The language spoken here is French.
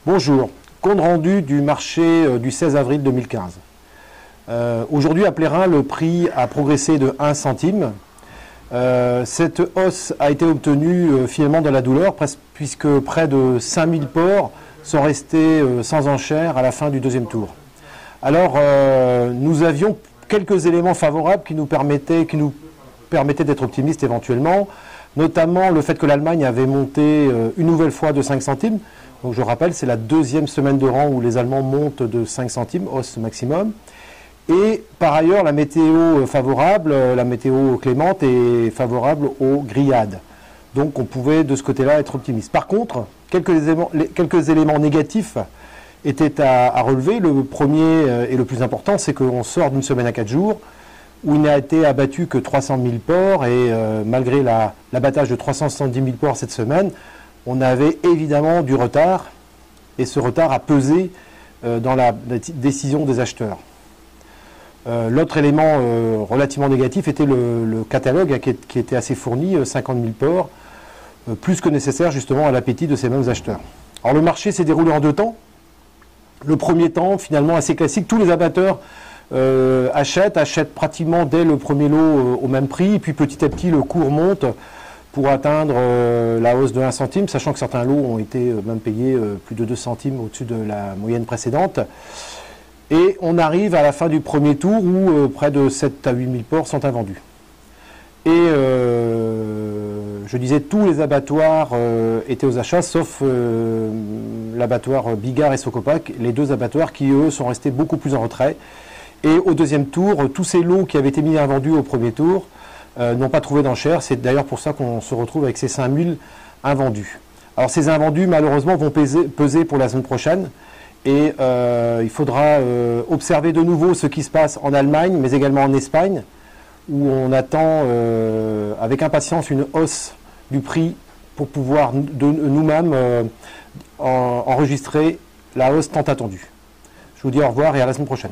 Bonjour, compte rendu du marché du 16 avril 2015. Aujourd'hui à Plérin, le prix a progressé de 1 centime. Cette hausse a été obtenue finalement dans la douleur, puisque près de 5000 porcs sont restés sans enchère à la fin du deuxième tour. Alors nous avions quelques éléments favorables qui nous permettaient d'être optimistes éventuellement, notamment le fait que l'Allemagne avait monté une nouvelle fois de 5 centimes. Donc je rappelle, c'est la deuxième semaine de rang où les Allemands montent de 5 centimes, hausse maximum. Et par ailleurs, la météo favorable, la météo clémente est favorable aux grillades. Donc on pouvait de ce côté-là être optimiste. Par contre, quelques éléments négatifs étaient à relever. Le premier et le plus important, c'est qu'on sort d'une semaine à 4 jours où il n'a été abattu que 300 000 porcs et malgré l'abattage de 370 000 porcs cette semaine, on avait évidemment du retard et ce retard a pesé dans la décision des acheteurs. L'autre élément relativement négatif était le catalogue qui était assez fourni, 50 000 porcs, plus que nécessaire justement à l'appétit de ces mêmes acheteurs. Alors le marché s'est déroulé en deux temps. Le premier temps, finalement assez classique, tous les abatteurs achètent pratiquement dès le premier lot au même prix, et puis petit à petit le cours monte pour atteindre la hausse de 1 centime, sachant que certains lots ont été même payés plus de 2 centimes au-dessus de la moyenne précédente. Et on arrive à la fin du premier tour où près de 7 à 8 000 porcs sont invendus. Et je disais, tous les abattoirs étaient aux achats, sauf l'abattoir Bigard et Socopac, les deux abattoirs qui, eux, sont restés beaucoup plus en retrait. Et au deuxième tour, tous ces lots qui avaient été mis invendus au premier tour n'ont pas trouvé d'enchère. C'est d'ailleurs pour ça qu'on se retrouve avec ces 5000 invendus. Alors ces invendus, malheureusement, vont peser pour la semaine prochaine. Et il faudra observer de nouveau ce qui se passe en Allemagne, mais également en Espagne, où on attend avec impatience une hausse du prix pour pouvoir nous-mêmes enregistrer la hausse tant attendue. Je vous dis au revoir et à la semaine prochaine.